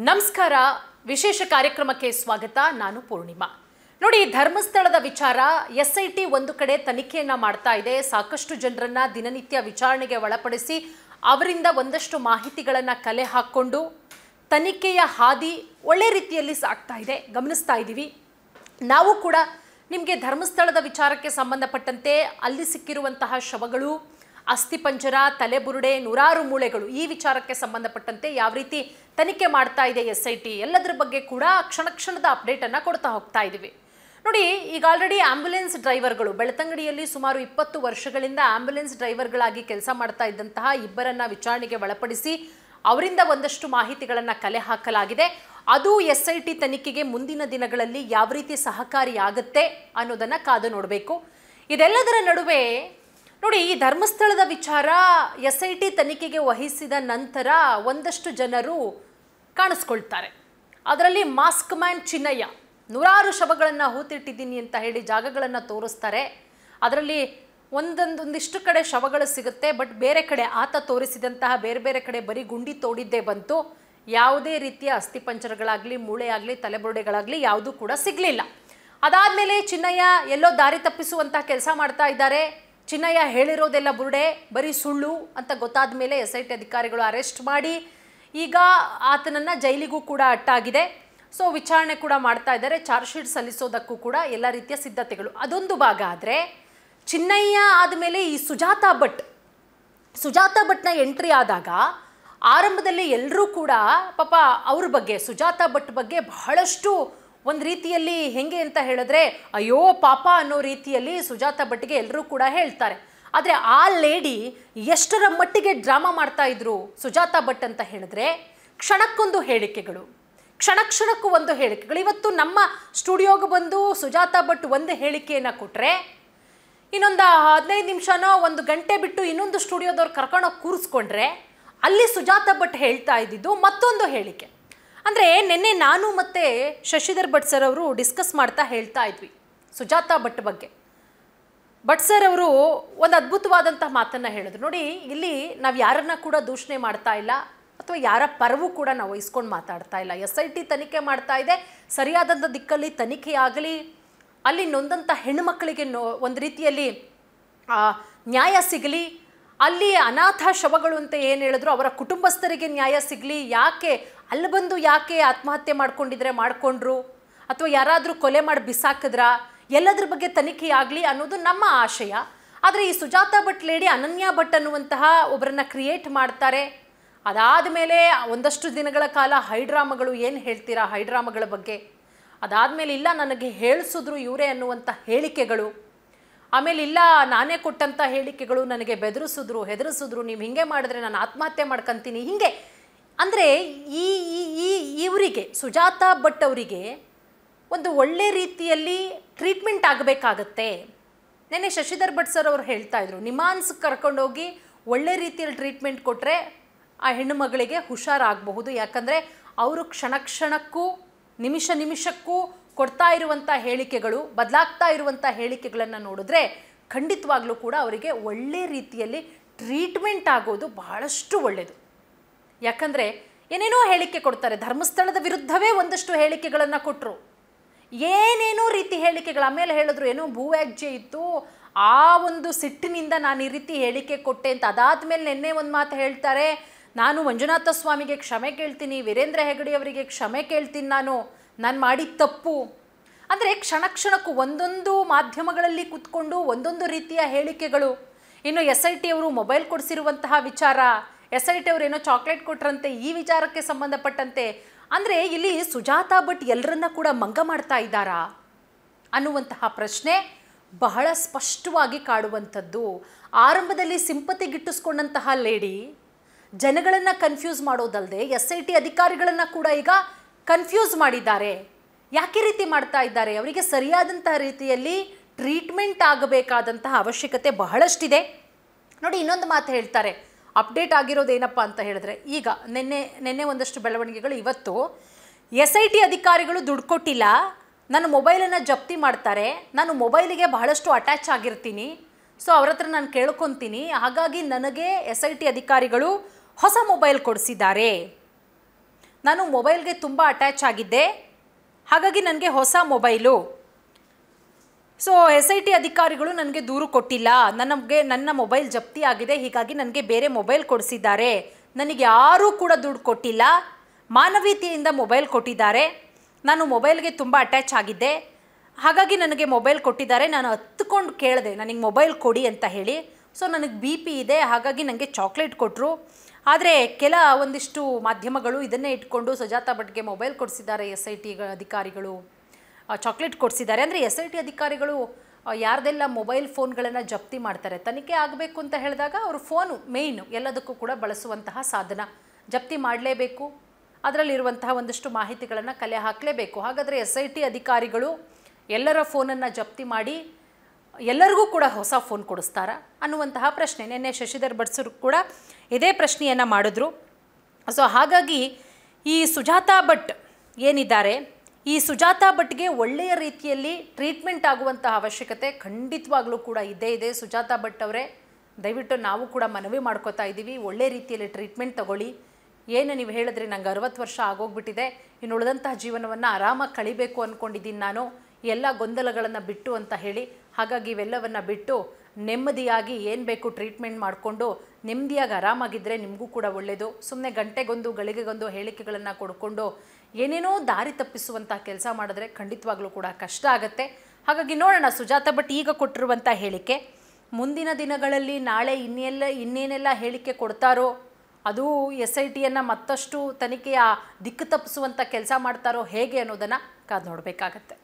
ನಮಸ್ಕಾರ. ವಿಶೇಷ ಕಾರ್ಯಕ್ರಮಕ್ಕೆ ಸ್ವಾಗತ. ನಾನು ಪೂರ್ಣಿಮಾ. ನೋಡಿ, ಧರ್ಮಸ್ಥಳದ ವಿಚಾರ SIT ಒಂದು ಕಡೆ ತನಿಖೆಯನ್ನ ಮಾಡ್ತಾ ಇದೆ. ಸಾಕಷ್ಟು ಜನರನ್ನ ದಿನನಿತ್ಯ ವಿಚಾರಣೆಗೆ ಒಳಪಡಿಸಿ ಅವರಿಂದ ಒಂದಷ್ಟು ಮಾಹಿತಿಗಳನ್ನ ಕಲೆ ಹಾಕೊಂಡು ತನಿಖೆಯ ಹಾದಿ ಒಳ್ಳೆ ರೀತಿಯಲ್ಲಿ ಸಾಗ್ತಾ ಇದೆ, ಗಮನಿಸ್ತಾ ಇದ್ದೀವಿ. ನಾವು ಕೂಡ ನಿಮಗೆ ಧರ್ಮಸ್ಥಳದ ವಿಚಾರಕ್ಕೆ ಸಂಬಂಧಪಟ್ಟಂತೆ ಅಲ್ಲಿ ಸಿಕ್ಕಿರುವಂತಹ ಶವಗಳು, ಅಸ್ಥಿಪಂಜರ, ತಲೆಬುರುಡೆ, ನೂರಾರು ಮೂಳೆಗಳು, ಈ ವಿಚಾರಕ್ಕೆ ಸಂಬಂಧಪಟ್ಟಂತೆ ಯಾವ ರೀತಿ ತನಿಖೆ ಮಾಡ್ತಾ ಇದೆ SIT ಎಲ್ಲದರ ಬಗ್ಗೆ ಕೂಡ ಕ್ಷಣ ಕ್ಷಣದ ಅಪ್ಡೇಟನ್ನು ಕೊಡ್ತಾ ಹೋಗ್ತಾ ಇದ್ದೀವಿ. ನೋಡಿ, ಈಗ ಆಲ್ರೆಡಿ ಆಂಬ್ಯುಲೆನ್ಸ್ ಡ್ರೈವರ್ಗಳು, ಬೆಳ್ತಂಗಡಿಯಲ್ಲಿ ಸುಮಾರು 20 ವರ್ಷಗಳಿಂದ ಆಂಬ್ಯುಲೆನ್ಸ್ ಡ್ರೈವರ್ಗಳಾಗಿ ಕೆಲಸ ಮಾಡ್ತಾ ಇದ್ದಂತಹ ಇಬ್ಬರನ್ನ ವಿಚಾರಣೆಗೆ ಒಳಪಡಿಸಿ ಅವರಿಂದ ಒಂದಷ್ಟು ಮಾಹಿತಿಗಳನ್ನು ಕಲೆ ಹಾಕಲಾಗಿದೆ. ಅದು SIT ತನಿಖೆಗೆ ಮುಂದಿನ ದಿನಗಳಲ್ಲಿ ಯಾವ ರೀತಿ ಸಹಕಾರಿಯಾಗುತ್ತೆ ಅನ್ನೋದನ್ನು ಕಾದು ನೋಡಬೇಕು. ಇದೆಲ್ಲದರ ನಡುವೆ ನೋಡಿ, ಈ ಧರ್ಮಸ್ಥಳದ ವಿಚಾರ SIT ತನಿಖೆಗೆ ವಹಿಸಿದ ನಂತರ ಒಂದಷ್ಟು ಜನರು ಕಾಣಿಸ್ಕೊಳ್ತಾರೆ. ಅದರಲ್ಲಿ ಮಾಸ್ಕ್ ಮ್ಯಾನ್ ಚಿನ್ನಯ್ಯ ನೂರಾರು ಶವಗಳನ್ನು ಹೂತಿಟ್ಟಿದ್ದೀನಿ ಅಂತ ಹೇಳಿ ಜಾಗಗಳನ್ನು ತೋರಿಸ್ತಾರೆ. ಅದರಲ್ಲಿ ಒಂದಿಷ್ಟು ಕಡೆ ಶವಗಳು ಸಿಗುತ್ತೆ, ಬಟ್ ಬೇರೆ ಕಡೆ ಆತ ತೋರಿಸಿದಂತಹ ಬೇರೆ ಬೇರೆ ಕಡೆ ಬರೀ ಗುಂಡಿ ತೋಡಿದ್ದೇ ಬಂತು. ಯಾವುದೇ ರೀತಿಯ ಅಸ್ಥಿಪಂಜರಗಳಾಗಲಿ, ಮೂಳೆ ಆಗಲಿ, ತಲೆಬುರುಡೆಗಳಾಗಲಿ ಯಾವುದೂ ಕೂಡ ಸಿಗಲಿಲ್ಲ. ಅದಾದಮೇಲೆ ಚಿನ್ನಯ್ಯ ಎಲ್ಲೋ ದಾರಿ ತಪ್ಪಿಸುವಂತಹ ಕೆಲಸ ಮಾಡ್ತಾ ಇದ್ದಾರೆ. ಚಿನ್ನಯ್ಯ ಹೇಳಿರೋದೆಲ್ಲ ಬುರುಡೆ, ಬರೀ ಸುಳ್ಳು ಅಂತ ಗೊತ್ತಾದ ಮೇಲೆ SIT ಅಧಿಕಾರಿಗಳು ಅರೆಸ್ಟ್ ಮಾಡಿ ಈಗ ಆತನನ್ನು ಜೈಲಿಗೂ ಕೂಡ ಅಟ್ಟಾಗಿದೆ. ಸೊ ವಿಚಾರಣೆ ಕೂಡ ಮಾಡ್ತಾ ಇದ್ದಾರೆ. ಚಾರ್ಜ್ ಶೀಟ್ ಸಲ್ಲಿಸೋದಕ್ಕೂ ಕೂಡ ಎಲ್ಲ ರೀತಿಯ ಸಿದ್ಧತೆಗಳು. ಅದೊಂದು ಭಾಗ. ಆದರೆ ಚಿನ್ನಯ್ಯ ಆದಮೇಲೆ ಈ ಸುಜಾತಾ ಭಟ್ನ ಎಂಟ್ರಿ ಆದಾಗ ಆರಂಭದಲ್ಲಿ ಎಲ್ಲರೂ ಕೂಡ ಪಾಪ ಅವ್ರ ಬಗ್ಗೆ, ಸುಜಾತಾ ಭಟ್ ಬಗ್ಗೆ ಬಹಳಷ್ಟು ಒಂದು ರೀತಿಯಲ್ಲಿ ಹೆಂಗೆ ಅಂತ ಹೇಳಿದ್ರೆ ಅಯ್ಯೋ ಪಾಪ ಅನ್ನೋ ರೀತಿಯಲ್ಲಿ ಸುಜಾತಾ ಭಟ್ಗೆ ಎಲ್ಲರೂ ಕೂಡ ಹೇಳ್ತಾರೆ. ಆದರೆ ಆ ಲೇಡಿ ಎಷ್ಟರ ಮಟ್ಟಿಗೆ ಡ್ರಾಮಾ ಮಾಡ್ತಾ ಇದ್ರು ಸುಜಾತಾ ಭಟ್ ಅಂತ ಹೇಳಿದ್ರೆ, ಕ್ಷಣಕ್ಕೊಂದು ಹೇಳಿಕೆಗಳು, ಕ್ಷಣಕ್ಕೂ ಒಂದು ಹೇಳಿಕೆಗಳು. ಇವತ್ತು ನಮ್ಮ ಸ್ಟುಡಿಯೋಗೆ ಬಂದು ಸುಜಾತಾ ಭಟ್ ಒಂದು ಹೇಳಿಕೆಯನ್ನು ಕೊಟ್ಟರೆ, ಇನ್ನೊಂದು 15 ನಿಮಿಷನೋ 1 ಗಂಟೆ ಬಿಟ್ಟು ಇನ್ನೊಂದು ಸ್ಟುಡಿಯೋದವ್ರು ಕರ್ಕೊಂಡೋಗಿ ಕೂರಿಸ್ಕೊಂಡ್ರೆ ಅಲ್ಲಿ ಸುಜಾತಾ ಭಟ್ ಹೇಳ್ತಾ ಇದ್ದಿದ್ದು ಮತ್ತೊಂದು ಹೇಳಿಕೆ. ಅಂದರೆ ನಿನ್ನೆ ನಾನು ಮತ್ತು ಶಶಿಧರ್ ಭಟ್ ಸರ್ ಅವರು ಡಿಸ್ಕಸ್ ಮಾಡ್ತಾ ಹೇಳ್ತಾ ಇದ್ವಿ ಸುಜಾತಾ ಭಟ್ ಬಗ್ಗೆ. ಭಟ್ ಸರ್ ಅವರು ಒಂದು ಅದ್ಭುತವಾದಂಥ ಮಾತನ್ನು ಹೇಳಿದ್ರು. ನೋಡಿ, ಇಲ್ಲಿ ನಾವು ಯಾರನ್ನ ಕೂಡ ದೂಷಣೆ ಮಾಡ್ತಾ ಇಲ್ಲ, ಅಥವಾ ಯಾರ ಪರವೂ ಕೂಡ ನಾವು ವಹಿಸ್ಕೊಂಡು ಮಾತಾಡ್ತಾ ಇಲ್ಲ. SIT ತನಿಖೆ ಮಾಡ್ತಾ ಇದೆ, ಸರಿಯಾದಂಥ ದಿಕ್ಕಲ್ಲಿ ತನಿಖೆ ಆಗಲಿ, ಅಲ್ಲಿ ನೊಂದಂಥ ಹೆಣ್ಣುಮಕ್ಕಳಿಗೆ ಒಂದು ರೀತಿಯಲ್ಲಿ ನ್ಯಾಯ ಸಿಗಲಿ, ಅಲ್ಲಿ ಅನಾಥ ಶವಗಳು ಅಂತ ಏನು ಹೇಳಿದ್ರು ಅವರ ಕುಟುಂಬಸ್ಥರಿಗೆ ನ್ಯಾಯ ಸಿಗಲಿ. ಯಾಕೆ ಅಲ್ಲಿ ಬಂದು ಯಾಕೆ ಆತ್ಮಹತ್ಯೆ ಮಾಡ್ಕೊಂಡಿದ್ರೆ ಮಾಡಿಕೊಂಡ್ರು, ಅಥವಾ ಯಾರಾದರೂ ಕೊಲೆ ಮಾಡಿ ಬಿಸಾಕಿದ್ರ, ಎಲ್ಲದ್ರ ಬಗ್ಗೆ ತನಿಖೆ ಆಗಲಿ ಅನ್ನೋದು ನಮ್ಮ ಆಶಯ. ಆದರೆ ಈ ಸುಜಾತಾ ಭಟ್ ಲೇಡಿ ಅನನ್ಯ ಭಟ್ ಅನ್ನುವಂತಹ ಒಬ್ಬರನ್ನ ಕ್ರಿಯೇಟ್ ಮಾಡ್ತಾರೆ. ಅದಾದ ಮೇಲೆ ಒಂದಷ್ಟು ದಿನಗಳ ಕಾಲ ಹೈಡ್ರಾಮಗಳು, ಏನು ಹೇಳ್ತೀರಾ ಹೈಡ್ರಾಮಗಳ ಬಗ್ಗೆ, ಅದಾದಮೇಲೆ ಇಲ್ಲ ನನಗೆ ಹೇಳಿಸಿದ್ರು ಇವರೇ ಅನ್ನುವಂಥ ಹೇಳಿಕೆಗಳು, ಆಮೇಲೆ ಇಲ್ಲ ನಾನೇ ಕೊಟ್ಟಂಥ ಹೇಳಿಕೆಗಳು, ನನಗೆ ಹೆದರಿಸಿದ್ರು, ನೀವು ಹಿಂಗೆ ಮಾಡಿದ್ರೆ ನಾನು ಆತ್ಮಹತ್ಯೆ ಮಾಡ್ಕೊತೀನಿ, ಹಿಂಗೆ. ಅಂದರೆ ಇವರಿಗೆ ಸುಜಾತಾ ಭಟ್ ಅವರಿಗೆ ಒಂದು ಒಳ್ಳೆ ರೀತಿಯಲ್ಲಿ ಟ್ರೀಟ್ಮೆಂಟ್ ಆಗಬೇಕಾಗತ್ತೆ. ನೆನ್ನೆ ಶಶಿಧರ್ ಭಟ್ ಸರ್ ಅವರು ಹೇಳ್ತಾ ಇದ್ರು, ನಿಮಾನ್ಸ್ಗೆ ಕರ್ಕೊಂಡೋಗಿ ಒಳ್ಳೆ ರೀತಿಯಲ್ಲಿ ಟ್ರೀಟ್ಮೆಂಟ್ ಕೊಟ್ಟರೆ ಆ ಹೆಣ್ಣು ಮಗಳಿಗೆ ಹುಷಾರಾಗಬಹುದು. ಯಾಕಂದರೆ ಅವರು ಕ್ಷಣಕ್ಕೂ ನಿಮಿಷಕ್ಕೂ ಕೊಡ್ತಾ ಇರುವಂಥ ಹೇಳಿಕೆಗಳು, ಬದಲಾಗ್ತಾ ಇರುವಂಥ ಹೇಳಿಕೆಗಳನ್ನು ನೋಡಿದ್ರೆ ಖಂಡಿತವಾಗ್ಲೂ ಕೂಡ ಅವರಿಗೆ ಒಳ್ಳೆ ರೀತಿಯಲ್ಲಿ ಟ್ರೀಟ್ಮೆಂಟ್ ಆಗೋದು ಬಹಳಷ್ಟು ಒಳ್ಳೆಯದು. ಯಾಕಂದರೆ ಏನೇನೋ ಹೇಳಿಕೆ ಕೊಡ್ತಾರೆ. ಧರ್ಮಸ್ಥಳದ ವಿರುದ್ಧವೇ ಒಂದಷ್ಟು ಹೇಳಿಕೆಗಳನ್ನು ಕೊಟ್ಟರು, ಏನೇನೋ ರೀತಿ ಹೇಳಿಕೆಗಳು. ಆಮೇಲೆ ಹೇಳಿದ್ರು ಏನೋ ಭೂವ್ಯಾಜ್ಯ ಇತ್ತು, ಆ ಒಂದು ಸಿಟ್ಟಿನಿಂದ ನಾನು ಈ ರೀತಿ ಹೇಳಿಕೆ ಕೊಟ್ಟೆ ಅಂತ. ಅದಾದಮೇಲೆ ನಿನ್ನೆ ಒಂದು ಮಾತು ಹೇಳ್ತಾರೆ, ನಾನು ಮಂಜುನಾಥ ಸ್ವಾಮಿಗೆ ಕ್ಷಮೆ ಕೇಳ್ತೀನಿ, ವೀರೇಂದ್ರ ಹೆಗಡೆ ಅವರಿಗೆ ಕ್ಷಮೆ ಕೇಳ್ತೀನಿ, ನಾನು ಮಾಡಿದ ತಪ್ಪು. ಅಂದರೆ ಕ್ಷಣಕ್ಕೂ ಒಂದೊಂದು ಮಾಧ್ಯಮಗಳಲ್ಲಿ ಕೂತ್ಕೊಂಡು ಒಂದೊಂದು ರೀತಿಯ ಹೇಳಿಕೆಗಳು. ಇನ್ನು SIT ಅವರು ಮೊಬೈಲ್ ಕೊಡಿಸಿರುವಂತಹ ವಿಚಾರ, SIT ಅವರು ಏನೋ ಚಾಕ್ಲೇಟ್ ಕೊಟ್ರಂತೆ, ಈ ವಿಚಾರಕ್ಕೆ ಸಂಬಂಧಪಟ್ಟಂತೆ. ಅಂದರೆ ಇಲ್ಲಿ ಸುಜಾತಾ ಭಟ್ ಎಲ್ಲರನ್ನ ಕೂಡ ಮಂಗ ಮಾಡ್ತಾ ಇದ್ದಾರಾ ಅನ್ನುವಂತಹ ಪ್ರಶ್ನೆ ಬಹಳ ಸ್ಪಷ್ಟವಾಗಿ ಕಾಡುವಂಥದ್ದು. ಆರಂಭದಲ್ಲಿ ಸಿಂಪತಿಗಿಟ್ಟಿಸ್ಕೊಂಡಂತಹ ಲೇಡಿ ಜನಗಳನ್ನು ಕನ್ಫ್ಯೂಸ್ ಮಾಡೋದಲ್ಲದೆ SIT ಅಧಿಕಾರಿಗಳನ್ನು ಕೂಡ ಈಗ ಕನ್ಫ್ಯೂಸ್ ಮಾಡಿದ್ದಾರೆ. ಯಾಕೆ ರೀತಿ ಮಾಡ್ತಾ ಇದ್ದಾರೆ? ಅವರಿಗೆ ಸರಿಯಾದಂತಹ ರೀತಿಯಲ್ಲಿ ಟ್ರೀಟ್ಮೆಂಟ್ ಆಗಬೇಕಾದಂತಹ ಅವಶ್ಯಕತೆ ಬಹಳಷ್ಟಿದೆ. ನೋಡಿ, ಇನ್ನೊಂದು ಮಾತು ಹೇಳ್ತಾರೆ, ಅಪ್ಡೇಟ್ ಆಗಿರೋದೇನಪ್ಪ ಅಂತ ಹೇಳಿದ್ರೆ, ಈಗ ನಿನ್ನೆ ಒಂದಷ್ಟು ಬೆಳವಣಿಗೆಗಳು. ಇವತ್ತು SIT ಅಧಿಕಾರಿಗಳು ದುಡ್ಡು ಕೊಟ್ಟಿಲ್ಲ, ನನ್ನ ಮೊಬೈಲನ್ನು ಜಪ್ತಿ ಮಾಡ್ತಾರೆ, ನಾನು ಮೊಬೈಲಿಗೆ ಬಹಳಷ್ಟು ಅಟ್ಯಾಚ್ ಆಗಿರ್ತೀನಿ, ಸೊ ಅವ್ರ ಹತ್ರ ನಾನು ಕೇಳ್ಕೊತೀನಿ, ಹಾಗಾಗಿ ನನಗೆ SIT ಅಧಿಕಾರಿಗಳು ಹೊಸ ಮೊಬೈಲ್ ಕೊಡಿಸಿದ್ದಾರೆ. ನಾನು ಮೊಬೈಲ್ಗೆ ತುಂಬ ಅಟ್ಯಾಚ್ ಆಗಿದ್ದೆ, ಹಾಗಾಗಿ ನನಗೆ ಹೊಸ ಮೊಬೈಲು. ಸೊ SIT ಅಧಿಕಾರಿಗಳು ನನಗೆ ದೂರು ಕೊಟ್ಟಿಲ್ಲ, ನನ್ನ ಮೊಬೈಲ್ ಜಪ್ತಿ ಆಗಿದೆ, ಹೀಗಾಗಿ ನನಗೆ ಬೇರೆ ಮೊಬೈಲ್ ಕೊಡಿಸಿದ್ದಾರೆ. ನನಗೆ ಯಾರೂ ಕೂಡ ದುಡ್ಡು ಕೊಟ್ಟಿಲ್ಲ, ಮಾನವೀಯತೆಯಿಂದ ಮೊಬೈಲ್ ಕೊಟ್ಟಿದ್ದಾರೆ. ನಾನು ಮೊಬೈಲ್ಗೆ ತುಂಬ ಅಟ್ಯಾಚ್ ಆಗಿದ್ದೆ, ಹಾಗಾಗಿ ನನಗೆ ಮೊಬೈಲ್ ಕೊಟ್ಟಿದ್ದಾರೆ. ನಾನು ಹತ್ಕೊಂಡು ಕೇಳಿದೆ ನನಗೆ ಮೊಬೈಲ್ ಕೊಡಿ ಅಂತ ಹೇಳಿ. ಸೊ ನನಗೆ BP ಇದೆ, ಹಾಗಾಗಿ ನನಗೆ ಚಾಕ್ಲೇಟ್ ಕೊಟ್ಟರು. ಆದರೆ ಒಂದಿಷ್ಟು ಮಾಧ್ಯಮಗಳು ಇದನ್ನೇ ಇಟ್ಕೊಂಡು ಸುಜಾತಾ ಭಟ್ಗೆ ಮೊಬೈಲ್ ಕೊಡಿಸಿದ್ದಾರೆ SIT ಅಧಿಕಾರಿಗಳು, ಚಾಕ್ಲೇಟ್ ಕೊಡಿಸಿದ್ದಾರೆ. ಅಂದರೆ SIT ಅಧಿಕಾರಿಗಳು ಯಾರ್ದೆಲ್ಲ ಮೊಬೈಲ್ ಫೋನ್ಗಳನ್ನು ಜಪ್ತಿ ಮಾಡ್ತಾರೆ, ತನಿಖೆ ಆಗಬೇಕು ಅಂತ ಹೇಳಿದಾಗ ಅವರು ಫೋನು ಮೇಯ್ನು ಎಲ್ಲದಕ್ಕೂ ಕೂಡ ಬಳಸುವಂತಹ ಸಾಧನ, ಜಪ್ತಿ ಮಾಡಲೇಬೇಕು. ಅದರಲ್ಲಿರುವಂತಹ ಒಂದಷ್ಟು ಮಾಹಿತಿಗಳನ್ನು ಕಲೆ ಹಾಕಲೇಬೇಕು. ಹಾಗಾದರೆ SIT ಅಧಿಕಾರಿಗಳು ಎಲ್ಲರ ಫೋನನ್ನು ಜಪ್ತಿ ಮಾಡಿ ಎಲ್ಲರಿಗೂ ಕೂಡ ಹೊಸ ಫೋನ್ ಕೊಡಿಸ್ತಾರಾ ಅನ್ನುವಂತಹ ಪ್ರಶ್ನೆ. ನಿನ್ನೆ ಶಶಿಧರ್ ಬಡ್ಸರು ಕೂಡ ಇದೇ ಪ್ರಶ್ನೆಯನ್ನು ಮಾಡಿದ್ರು. ಸೊ ಹಾಗಾಗಿ ಈ ಸುಜಾತಾ ಭಟ್ ಏನಿದ್ದಾರೆ, ಈ ಸುಜಾತಾ ಭಟ್ಗೆ ಒಳ್ಳೆಯ ರೀತಿಯಲ್ಲಿ ಟ್ರೀಟ್ಮೆಂಟ್ ಆಗುವಂತಹ ಅವಶ್ಯಕತೆ ಖಂಡಿತವಾಗ್ಲೂ ಕೂಡ ಇದ್ದೇ ಇದೆ. ಸುಜಾತಾ ಭಟ್ ಅವರೇ, ದಯವಿಟ್ಟು ನಾವು ಕೂಡ ಮನವಿ ಮಾಡ್ಕೋತಾ ಇದ್ದೀವಿ, ಒಳ್ಳೆ ರೀತಿಯಲ್ಲಿ ಟ್ರೀಟ್ಮೆಂಟ್ ತಗೊಳ್ಳಿ. ಏನು ನೀವು ಹೇಳಿದ್ರಿ, ನಂಗೆ 60 ವರ್ಷ ಆಗೋಗ್ಬಿಟ್ಟಿದೆ, ಇನ್ನು ಉಳಿದಂತಹ ಜೀವನವನ್ನು ಆರಾಮಾಗಿ ಕಳಿಬೇಕು ಅಂದ್ಕೊಂಡಿದ್ದೀನಿ ನಾನು, ಎಲ್ಲ ಗೊಂದಲಗಳನ್ನು ಬಿಟ್ಟು ಅಂತ ಹೇಳಿ. ಹಾಗಾಗಿ ಇವೆಲ್ಲವನ್ನು ಬಿಟ್ಟು ನೆಮ್ಮದಿಯಾಗಿ ಏನು ಬೇಕು ಟ್ರೀಟ್ಮೆಂಟ್ ಮಾಡಿಕೊಂಡು ನೆಮ್ಮದಿಯಾಗಿ ಆರಾಮಾಗಿದ್ದರೆ ನಿಮಗೂ ಕೂಡ ಒಳ್ಳೆಯದು. ಸುಮ್ಮನೆ ಗಂಟೆಗೊಂದು ಗಳಿಗೆಗೊಂದು ಹೇಳಿಕೆಗಳನ್ನು ಕೊಡ್ಕೊಂಡು ಏನೇನೋ ದಾರಿ ತಪ್ಪಿಸುವಂಥ ಕೆಲಸ ಮಾಡಿದ್ರೆ ಖಂಡಿತವಾಗ್ಲೂ ಕೂಡ ಕಷ್ಟ ಆಗುತ್ತೆ. ಹಾಗಾಗಿ ನೋಡೋಣ ಸುಜಾತಾ ಭಟ್ ಈಗ ಕೊಟ್ಟಿರುವಂಥ ಹೇಳಿಕೆ, ಮುಂದಿನ ದಿನಗಳಲ್ಲಿ ನಾಳೆ ಇನ್ನೇನೆಲ್ಲ ಹೇಳಿಕೆ ಕೊಡ್ತಾರೋ, ಅದು SITಯನ್ನು ಮತ್ತಷ್ಟು ತನಿಖೆಯ ದಿಕ್ಕು ತಪ್ಪಿಸುವಂಥ ಕೆಲಸ ಮಾಡ್ತಾರೋ ಹೇಗೆ ಅನ್ನೋದನ್ನು ಕಾದು ನೋಡಬೇಕಾಗತ್ತೆ.